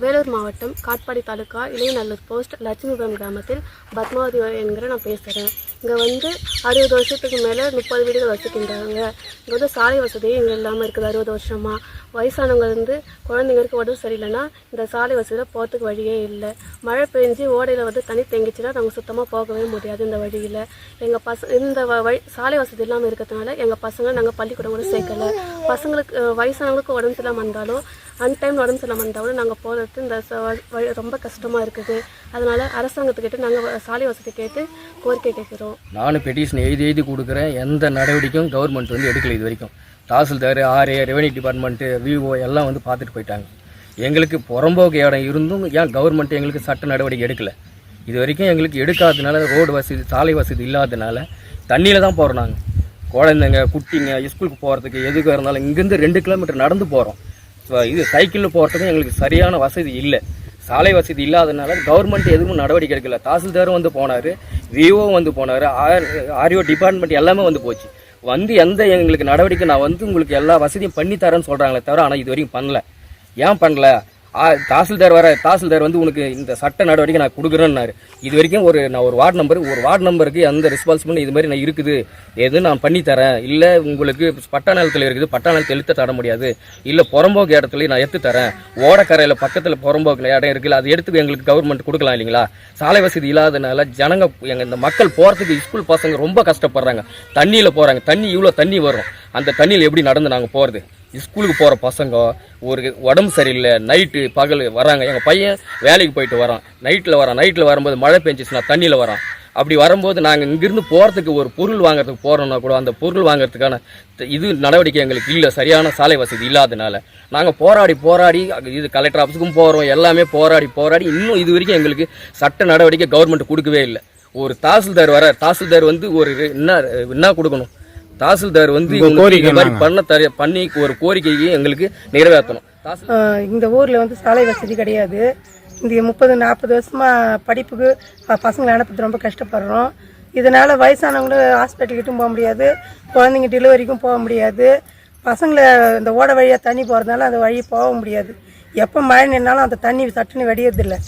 வேலூர் மாவட்டம் காட்பாடி தாலுகா இளையநல்லூர் போஸ்ட் லட்சுமிபுரம் கிராமத்தில் பத்மாவதி என்கிற நான் பேசுகிறேன். இங்கே 60 வருஷத்துக்கு மேலே 30 வீடுகள் வசிக்கின்றாங்க. இங்கே சாலை வசதி இங்கே இல்லாமல் இருக்குது. 60 வருஷமாக வயசானவங்க குழந்தைங்களுக்கு உடம்பு சரியில்லைன்னா இந்த சாலை வசதியில் போகிறதுக்கு வழியே இல்லை. மழை பெஞ்சு ஓடையில் தண்ணி தேங்கிச்சுன்னா நாங்கள் சுத்தமாக போகவே முடியாது. இந்த வழியில் எங்கள் இந்த சாலை வசதி இல்லாமல் இருக்கிறதுனால எங்கள் பசங்களை நாங்கள் பள்ளிக்கூடம் கூட சேர்க்கலை. பசங்களுக்கு வயசானவங்களுக்கு உடம்பு சரியில்லாமல் இருந்தாலும் அன்டைம் உடம்பு சரியில்லாமல் இருந்தாலும் நாங்கள் போகிறது இந்த ரொம்ப கஷ்டமாக இருக்குது. அதனால் அரசாங்கத்துக்கிட்ட நாங்கள் சாலை வசதி கேட்டு கோரிக்கை கேட்குறோம். நானும் பெட்டிஷன் எழுதி கொடுக்குறேன். எந்த நடவடிக்கையும் கவர்மெண்ட் எடுக்கலை. இது வரைக்கும் tahsildar, RA, revenue department, VO எல்லாம் பார்த்துட்டு போயிட்டாங்க. எங்களுக்கு புறம்போக்கு இடம் இருந்தும் ஏன் கவர்மெண்ட் எங்களுக்கு சட்ட நடவடிக்கை எடுக்கலை? இது வரைக்கும் எங்களுக்கு எடுக்காததுனால, ரோடு வசதி சாலை வசதி இல்லாததுனால தண்ணியில் தான் போகிறோம். நாங்கள் குழந்தைங்க குட்டிங்க ஸ்கூலுக்கு போகிறதுக்கு எதுக்காக இருந்தாலும் இங்கேருந்து 2 கிலோமீட்டர் நடந்து போகிறோம். இது சைக்கிளில் போகிறதுக்கும் எங்களுக்கு சரியான வசதி இல்லை. சாலை வசதி இல்லாததுனால கவர்மெண்ட் எதுவும் நடவடிக்கை எடுக்கல. தாசில்தாரும் போனார், விஓ போனார், ஆர்ஓ டிபார்ட்மெண்ட் எல்லாமே போச்சு. எந்த எங்களுக்கு நடவடிக்கை நான் உங்களுக்கு எல்லா வசதியும் பண்ணி தரேன்னு சொல்கிறாங்களே தவிர, ஆனால் இது வரைக்கும் பண்ணல. ஏன் பண்ணல? தாசில்தார் உனக்கு இந்த சட்ட நடவடிக்கை நான் கொடுக்குறேன்னாரு. இது வரைக்கும் நான் ஒரு வார்டு நம்பருக்கு அந்த ரெஸ்பான்சிபிலிட்டி இது மாதிரி நான் இருக்குது, எது நான் பண்ணி தரேன், இல்லை உங்களுக்கு பட்டா நிலத்தில் இருக்குது, பட்டா நிலத்தை எழுத்து தர முடியாது, இல்லை புறம்போக்கு இடத்துல நான் எடுத்து தரேன், ஓடக்கரையில் பக்கத்தில் புறம்போக்கு இடம் இருக்குல்ல, அது எடுத்து எங்களுக்கு கவர்மெண்ட் கொடுக்கலாம் இல்லைங்களா? சாலை வசதி இல்லாதனால இந்த மக்கள் போகிறதுக்கு ஸ்கூல் பசங்க ரொம்ப கஷ்டப்படுறாங்க. தண்ணியில் போகிறாங்க. இவ்வளோ தண்ணி வரும். அந்த தண்ணியில் எப்படி நடந்து நாங்கள் போகிறது? ஸ்கூலுக்கு போகிற பசங்க ஒரு உடம்பு சரியில்லை, நைட்டு பகல் வராங்க. எங்கள் பையன் வேலைக்கு போயிட்டு வரான், நைட்டில் வரும்போது மழை பெஞ்சிச்சுன்னா தண்ணியில் வரான். அப்படி வரும்போது நாங்கள் இங்கிருந்து போகிறதுக்கு ஒரு பொருள் வாங்குறதுக்கு போகிறோம்னா கூட அந்த பொருள் வாங்குறதுக்கான நடவடிக்கை எங்களுக்கு இல்லை. சரியான சாலை வசதி இல்லாதனால நாங்கள் போராடி இது கலெக்டர் ஆஃபீஸுக்கும் போகிறோம். எல்லாமே போராடி இன்னும் இது வரைக்கும் எங்களுக்கு சட்ட நடவடிக்கை கவர்மெண்ட் கொடுக்கவே இல்லை. ஒரு தாசில்தார் ஒரு என்ன கொடுக்கணும்? தாசில்தார் பண்ணி ஒரு கோரிக்கையை எங்களுக்கு நிறைவேற்றணும். இந்த ஊரில் சாலை வசதி கிடையாது. இந்த 30-40 வருஷமா படிப்புக்கு பசங்களை அனுப்புறது ரொம்ப கஷ்டப்படுறோம். இதனால வயசானவங்களும் ஹாஸ்பிட்டலுக்கிட்டும் போக முடியாது, குழந்தைங்க டெலிவரிக்கும் போக முடியாது. பசங்களை இந்த ஓட வழியாக தண்ணி போகிறதுனால அந்த வழி போக முடியாது. எப்போ மழை நின்னாலும் அந்த தண்ணி சட்டுன்னு வடியறதில்லை.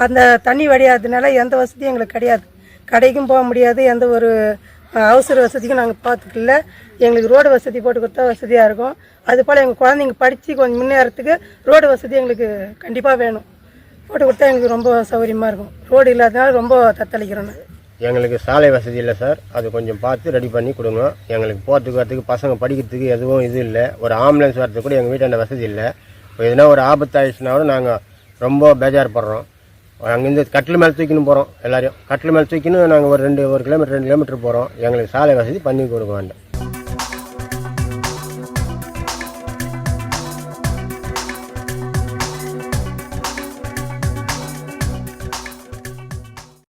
அந்த தண்ணி வடியாததுனால எந்த வசதியும் எங்களுக்கு கிடையாது. கடைக்கும் போக முடியாது. எந்த ஒரு அவசர வசதிக்கும் நாங்கள் பார்த்துக்கல. எங்களுக்கு ரோடு வசதி போட்டு கொடுத்தா வசதியாக இருக்கும். அதுபோல் எங்கள் குழந்தைங்க படித்து கொஞ்சம் முன்னேறத்துக்கு ரோடு வசதி எங்களுக்கு கண்டிப்பாக வேணும். போட்டு கொடுத்தா எங்களுக்கு ரொம்ப சௌகரியமாக இருக்கும். ரோடு இல்லாதனால ரொம்ப தத்தளிக்கிறோம். எங்களுக்கு சாலை வசதி இல்லை சார். அது கொஞ்சம் பார்த்து ரெடி பண்ணி கொடுங்க. எங்களுக்கு போகிறதுக்கு வரத்துக்கு பசங்க படிக்கிறதுக்கு எதுவும் இது இல்லை. ஒரு ஆம்புலன்ஸ் வரதுக்கு கூட எங்கள் வீட்டாண்ட வசதி இல்லை. இப்போ எதுனா ஒரு ஆபத்து ஆயிடுச்சுனாலும் நாங்கள் ரொம்ப பேஜார்படுறோம். அங்கேருந்து கட்டில் மேலே தூக்கின்னு போகிறோம். எல்லாரையும் கட்டில் மேலே தூக்கின்னு நாங்கள் ஒரு 1 கிலோமீட்டர் 2 கிலோமீட்டர் போகிறோம். எங்களுக்கு சாலை வசதி பண்ணி கொடுக்க வேண்டாம்.